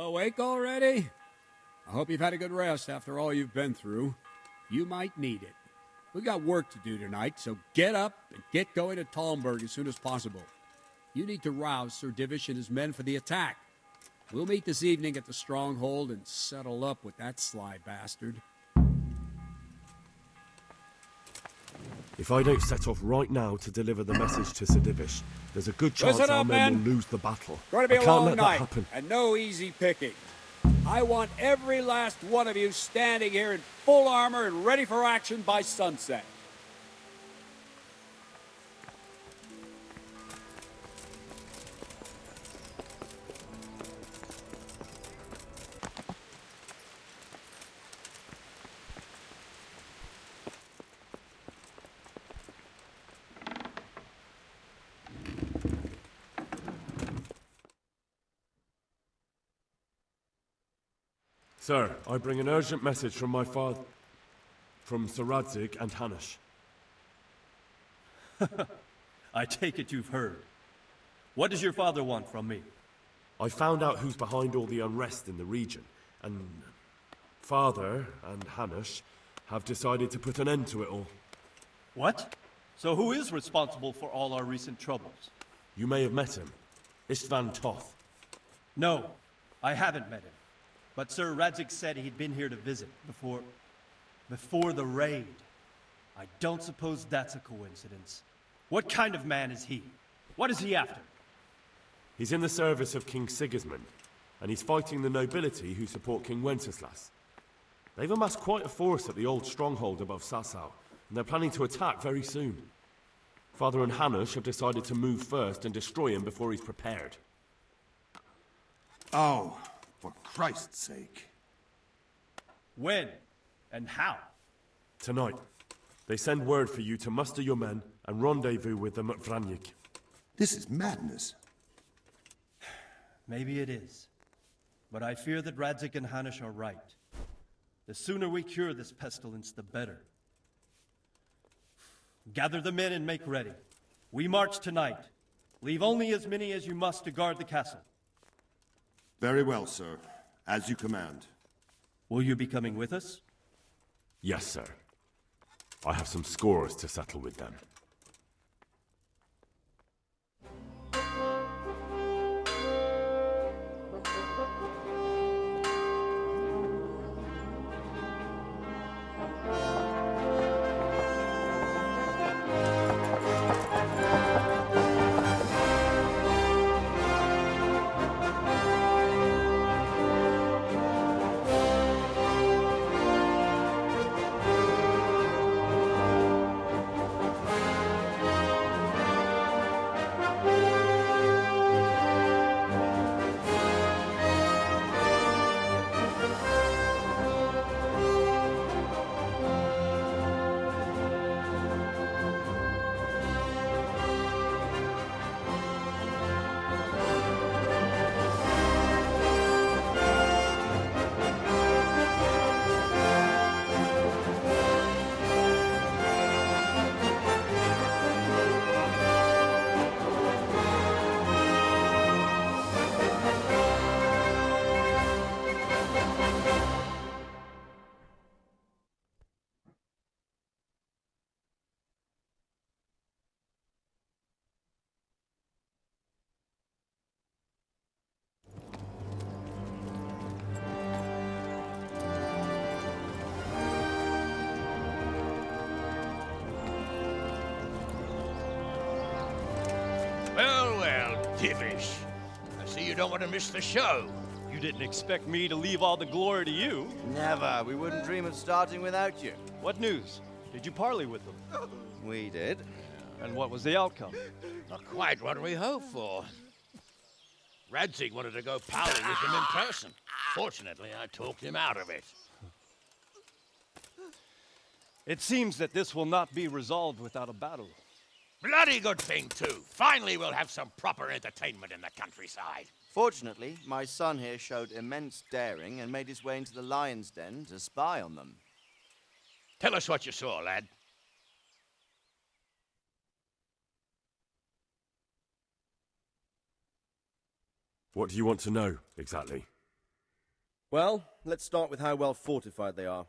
Awake already? I hope you've had a good rest after all you've been through. You might need it. We got work to do tonight, so get up and get going to Talmberg as soon as possible. You need to rouse Sir Divish and his men for the attack. We'll meet this evening at the stronghold and settle up with that sly bastard. If I don't set off right now to deliver the message to Sir Divish, there's a good chance our men will lose the battle. Going to be I a can't long let that night, happen. and no easy picking. I want every last one of you standing here in full armor and ready for action by sunset. Sir, I bring an urgent message from my father, from Sir Radzig and Hanush. I take it you've heard. What does your father want from me? I found out who's behind all the unrest in the region, and Father and Hanush have decided to put an end to it all. What? So who is responsible for all our recent troubles? You may have met him, Istvan Toth. No, I haven't met him. But Sir Radzig said he'd been here to visit before the raid. I don't suppose that's a coincidence. What kind of man is he? What is he after? He's in the service of King Sigismund, and he's fighting the nobility who support King Wenceslas. They've amassed quite a force at the old stronghold above Sasau, and they're planning to attack very soon. Father and Hanush have decided to move first and destroy him before he's prepared. Oh, for Christ's sake. When? And how? Tonight. They send word for you to muster your men and rendezvous with them at Vranyik. This is madness. Maybe it is. But I fear that Radzig and Hanush are right. The sooner we cure this pestilence, the better. Gather the men and make ready. We march tonight. Leave only as many as you must to guard the castle. Very well, sir. As you command. Will you be coming with us? Yes, sir. I have some scores to settle with them. Divish. I see you don't want to miss the show. You didn't expect me to leave all the glory to you. Never. We wouldn't dream of starting without you. What news? Did you parley with them? We did. And what was the outcome? Not quite what we hoped for. Radzig wanted to go parley with them in person. Fortunately, I talked him out of it. It seems that this will not be resolved without a battle. Bloody good thing, too. Finally, we'll have some proper entertainment in the countryside. Fortunately, my son here showed immense daring and made his way into the lion's den to spy on them. Tell us what you saw, lad. What do you want to know, exactly? Well, let's start with how well fortified they are.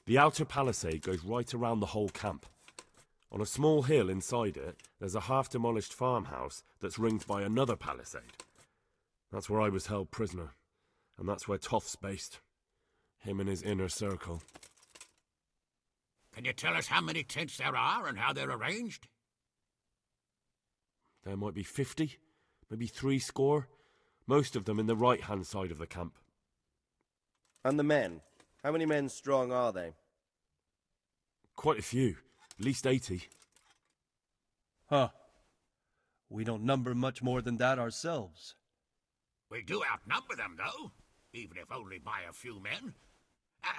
The outer palisade goes right around the whole camp. On a small hill inside it, there's a half-demolished farmhouse that's ringed by another palisade. That's where I was held prisoner, and that's where Toth's based. Him and his inner circle. Can you tell us how many tents there are and how they're arranged? There might be 50, maybe 60. Most of them in the right-hand side of the camp. And the men? How many men strong are they? Quite a few, at least 80. Huh. We don't number much more than that ourselves. We do outnumber them, though, even if only by a few men.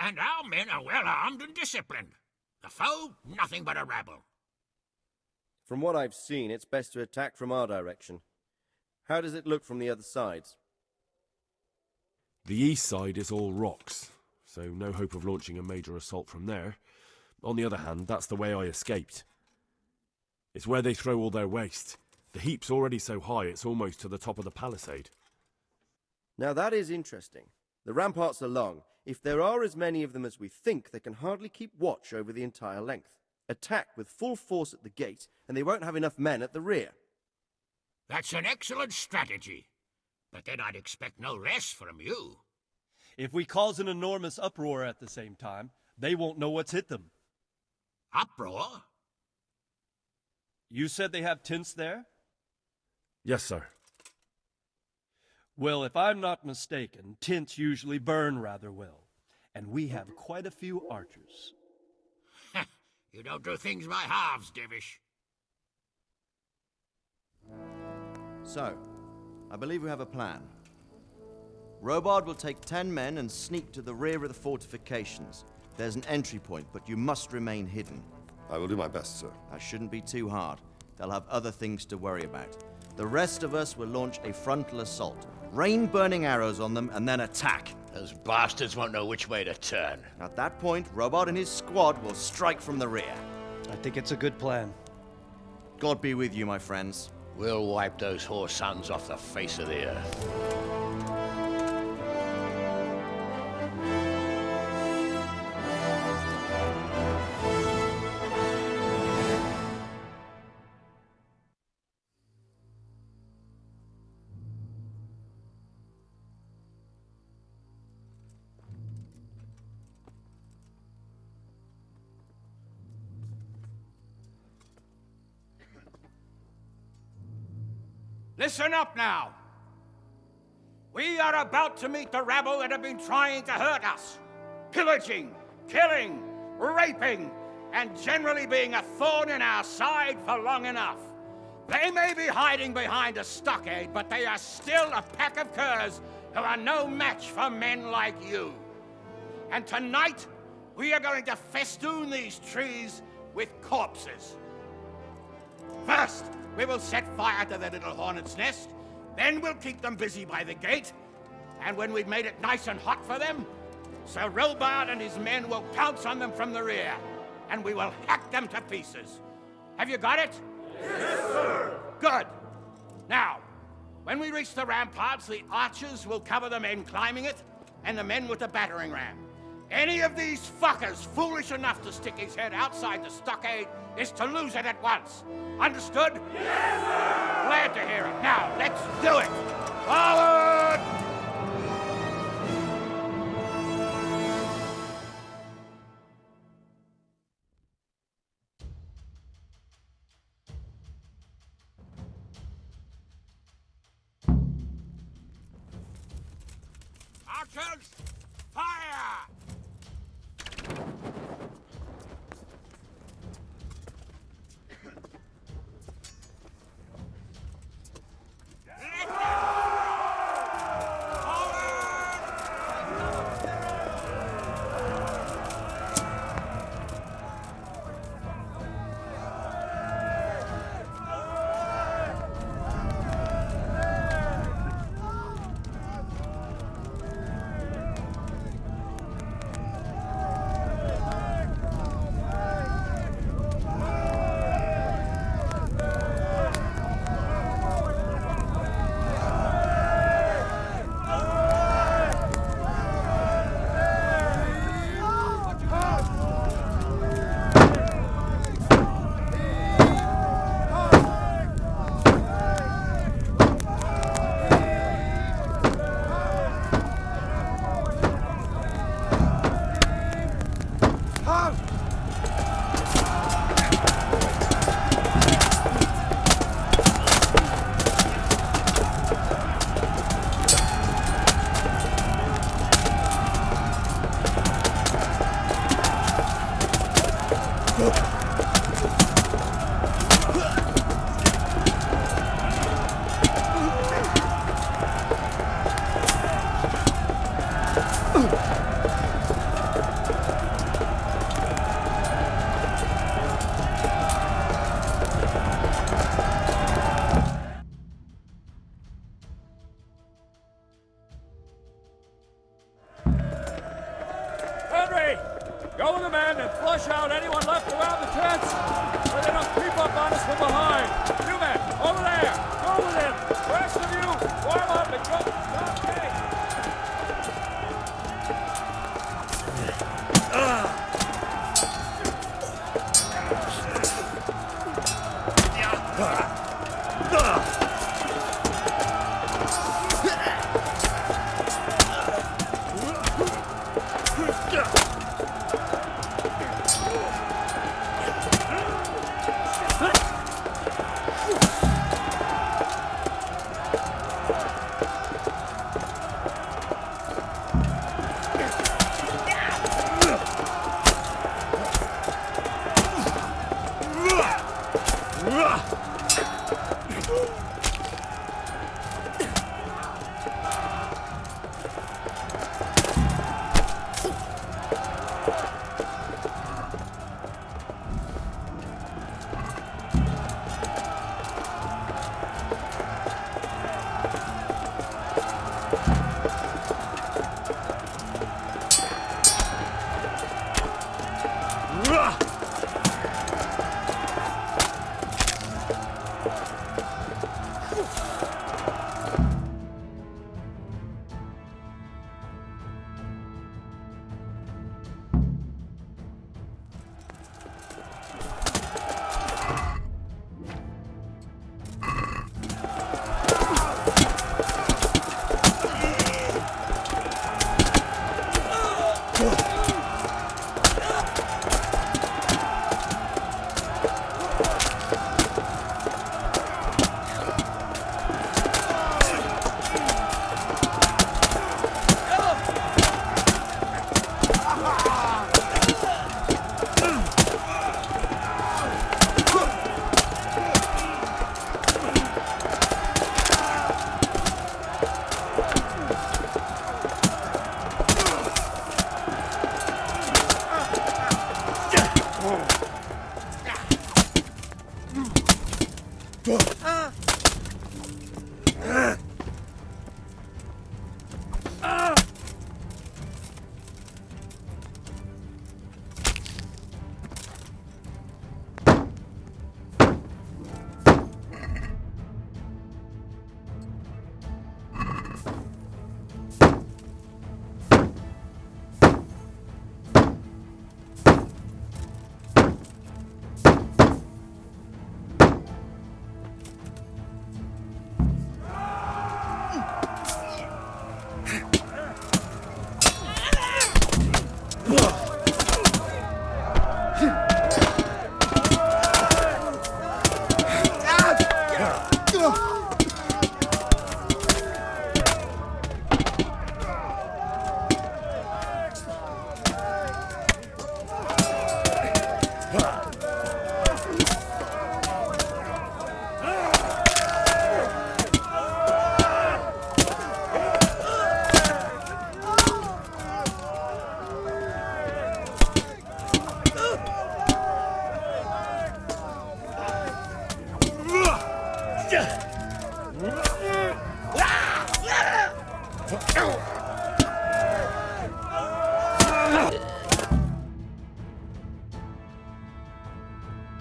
And our men are well armed and disciplined. The foe, nothing but a rabble. From what I've seen, it's best to attack from our direction. How does it look from the other sides? The east side is all rocks, so no hope of launching a major assault from there. On the other hand, that's the way I escaped. It's where they throw all their waste. The heap's already so high it's almost to the top of the palisade. Now that is interesting. The ramparts are long. If there are as many of them as we think, they can hardly keep watch over the entire length. Attack with full force at the gate, and they won't have enough men at the rear. That's an excellent strategy. But then I'd expect no less from you. If we cause an enormous uproar at the same time, they won't know what's hit them. Uproar? You said they have tents there? Yes, sir. Well, if I'm not mistaken, tents usually burn rather well. And we have quite a few archers. You don't do things by halves, Divish. So, I believe we have a plan. Robard will take 10 men and sneak to the rear of the fortifications. There's an entry point, but you must remain hidden. I will do my best, sir. That shouldn't be too hard. They'll have other things to worry about. The rest of us will launch a frontal assault. Rain burning arrows on them and then attack. Those bastards won't know which way to turn. At that point, Robard and his squad will strike from the rear. I think it's a good plan. God be with you, my friends. We'll wipe those whore sons off the face of the earth. Listen up now. We are about to meet the rabble that have been trying to hurt us. Pillaging, killing, raping, and generally being a thorn in our side for long enough. They may be hiding behind a stockade, but they are still a pack of curs who are no match for men like you. And tonight, we are going to festoon these trees with corpses. First, we will set fire to their little hornet's nest. Then we'll keep them busy by the gate. And when we've made it nice and hot for them, Sir Robard and his men will pounce on them from the rear. And we will hack them to pieces. Have you got it? Yes, sir! Good. Now, when we reach the ramparts, the archers will cover the men climbing it, and the men with the battering ram. Any of these fuckers foolish enough to stick his head outside the stockade is to lose it at once. Understood? Yes, sir! Glad to hear it. Now, let's do it! Forward! Archers, fire! Rest of you, warm up and come to me.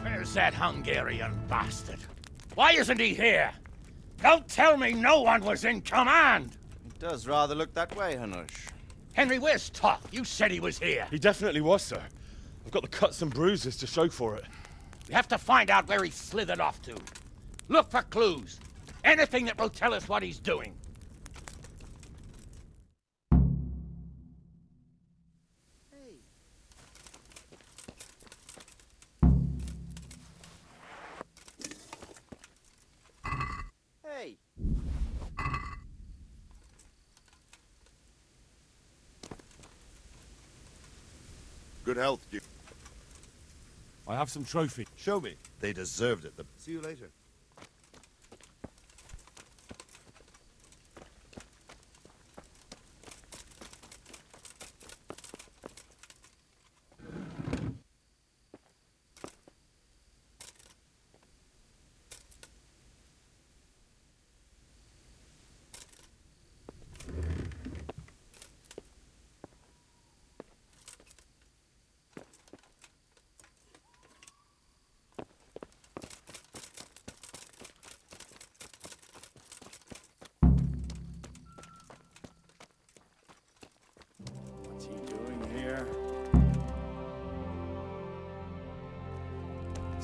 Where's that Hungarian bastard? Why isn't he here? Don't tell me no one was in command! It does rather look that way, Hanush. Henry, where's Toth? You said he was here. He definitely was, sir. I've got the cuts and bruises to show for it. We have to find out where he slithered off to. Look for clues. Anything that will tell us what he's doing. Hey! Good health, Duke. I have some trophy. Show me. They deserved it. See you later.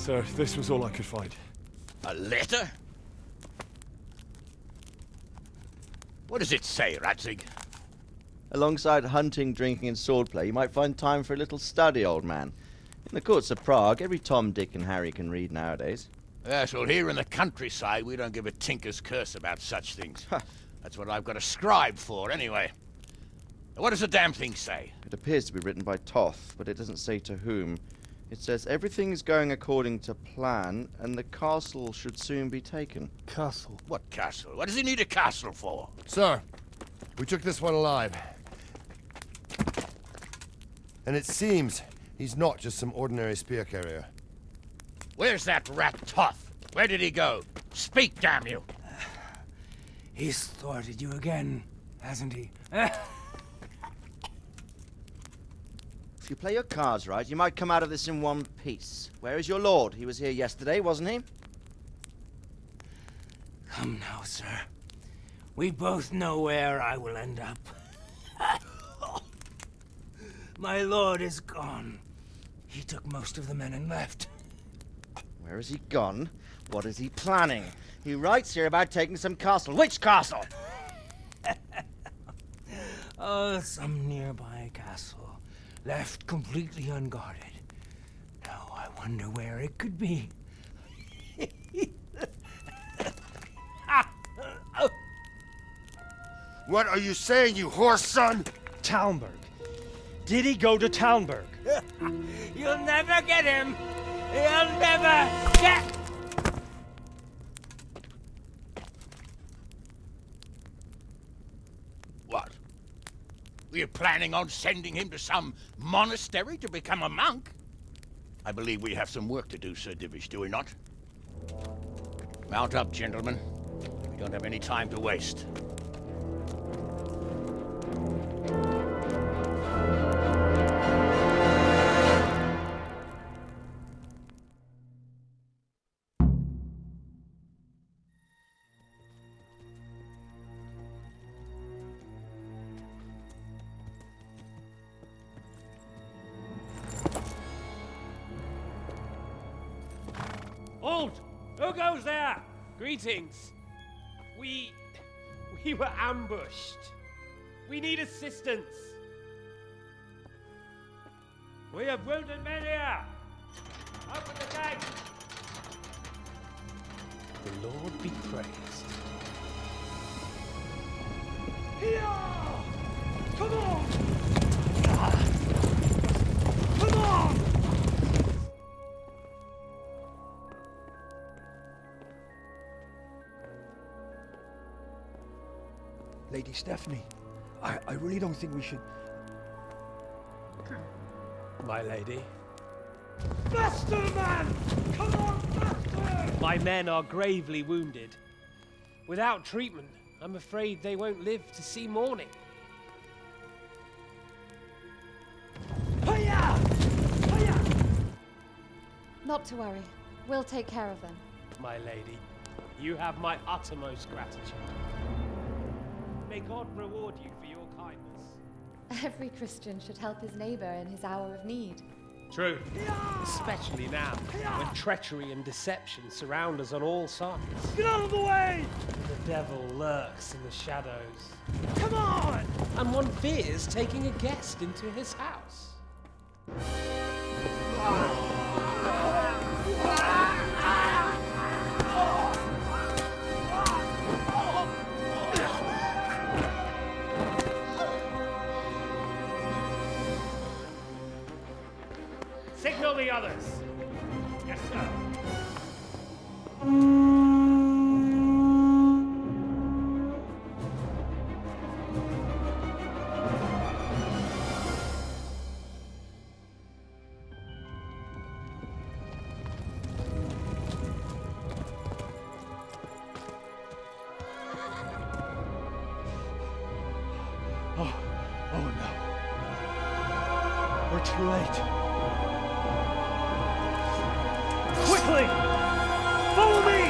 Sir, this was all I could find. A letter? What does it say, Radzig? Alongside hunting, drinking, and swordplay, you might find time for a little study, old man. In the courts of Prague, every Tom, Dick, and Harry can read nowadays. Yes, well, here in the countryside, we don't give a tinker's curse about such things. That's what I've got a scribe for, anyway. What does the damn thing say? It appears to be written by Toth, but it doesn't say to whom. It says everything is going according to plan, and the castle should soon be taken. Castle. What castle? What does he need a castle for? Sir, we took this one alive. And it seems he's not just some ordinary spear carrier. Where's that rat Toth? Where did he go? Speak, damn you! He's thwarted you again, hasn't he? If you play your cards right, you might come out of this in one piece. Where is your lord? He was here yesterday, wasn't he? Come now, sir. We both know where I will end up. My lord is gone. He took most of the men and left. Where has he gone? What is he planning? He writes here about taking some castle. Which castle? Oh, some nearby castle. Left completely unguarded. Now I wonder where it could be. What are you saying, you horse son? Talmberg. Did he go to Talmberg? You'll never get him! You'll never get... What? Were you planning on sending him to some monastery to become a monk? I believe we have some work to do, Sir Divish, do we not? Mount up, gentlemen. We don't have any time to waste. Halt! Who goes there? Greetings. We were ambushed. We need assistance. We have wounded men here. Open the gate. The Lord be praised. Here! Come on! Come on! Lady Stephanie, I really don't think we should... My lady. Faster, man! Come on, faster! My men are gravely wounded. Without treatment, I'm afraid they won't live to see morning. Hiya! Hiya! Not to worry. We'll take care of them. My lady, you have my uttermost gratitude. May God reward you for your kindness. Every Christian should help his neighbor in his hour of need. True. Especially now, when treachery and deception surround us on all sides. Get out of the way! The devil lurks in the shadows. Come on! And one fears taking a guest into his house. Signal the others. Yes, sir. Oh no. We're too late. Quickly! Follow me!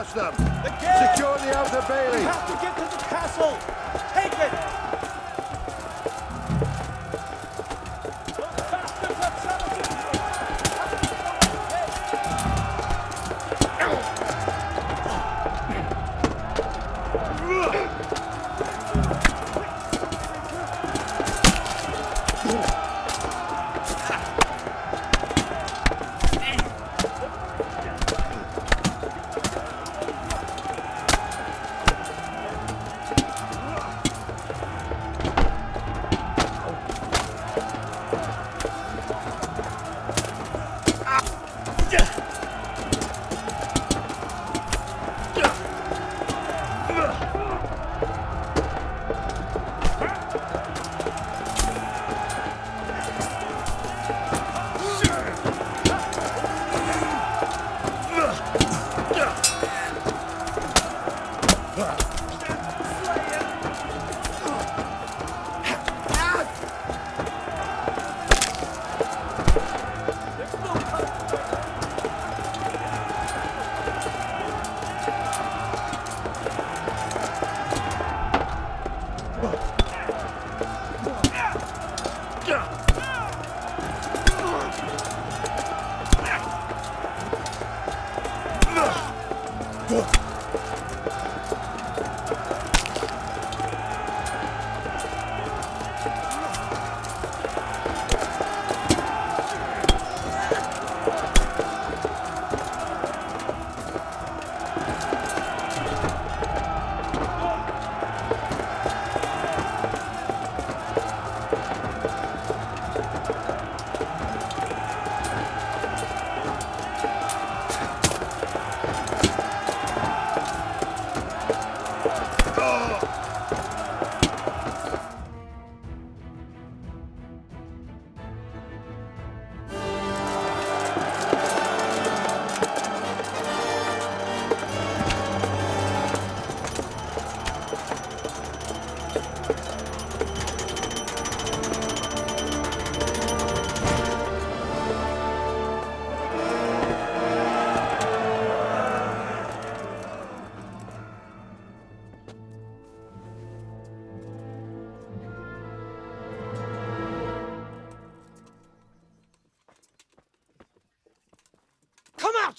touch them! The gate! Secure the outer bailey! We have to get to the castle! Take it! Those bastards have sabotaged!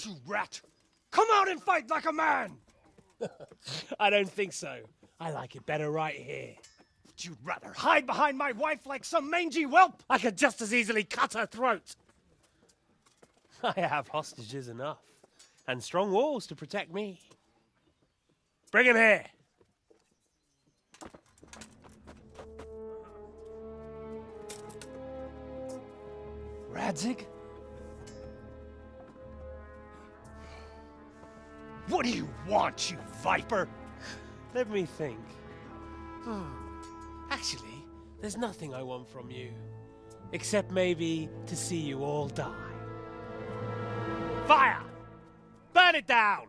You rat! Come out and fight like a man! I don't think so. I like it better right here. Would you rather hide behind my wife like some mangy whelp? I could just as easily cut her throat. I have hostages enough, and strong walls to protect me. Bring him here. Radzig? What do you want, you viper? Let me think. Actually, there's nothing I want from you. Except maybe to see you all die. Fire! Burn it down!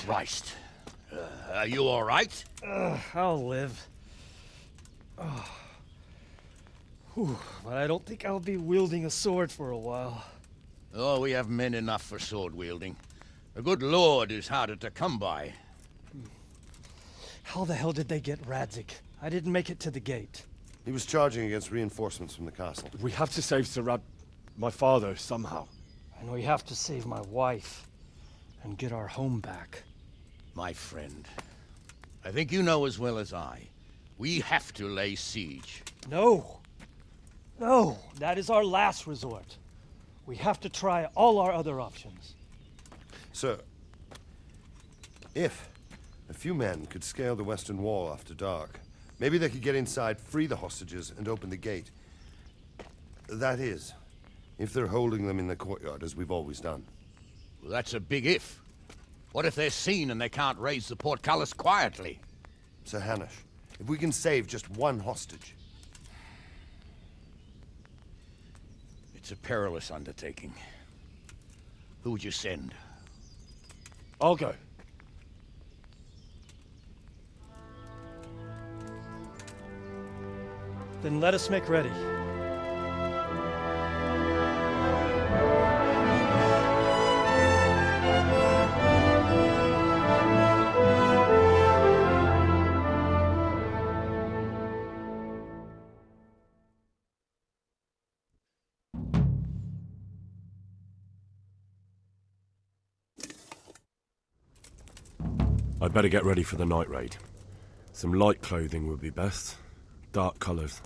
Christ. Are you all right? I'll live. But I don't think I'll be wielding a sword for a while. Oh, we have men enough for sword wielding. A good lord is harder to come by. How the hell did they get Radzig? I didn't make it to the gate. He was charging against reinforcements from the castle. We have to save Sir my father, somehow. And we have to save my wife and get our home back. My friend, I think you know as well as I. We have to lay siege. No. No, that is our last resort. We have to try all our other options. Sir, if A few men could scale the western wall after dark. Maybe they could get inside, free the hostages, and open the gate. That is, if they're holding them in the courtyard, as we've always done. Well, that's a big if. What if they're seen and they can't raise the portcullis quietly? Sir Hanush, if we can save just one hostage... It's a perilous undertaking. Who would you send? I'll go. Then let us make ready. I'd better get ready for the night raid. Some light clothing would be best. Dark colours.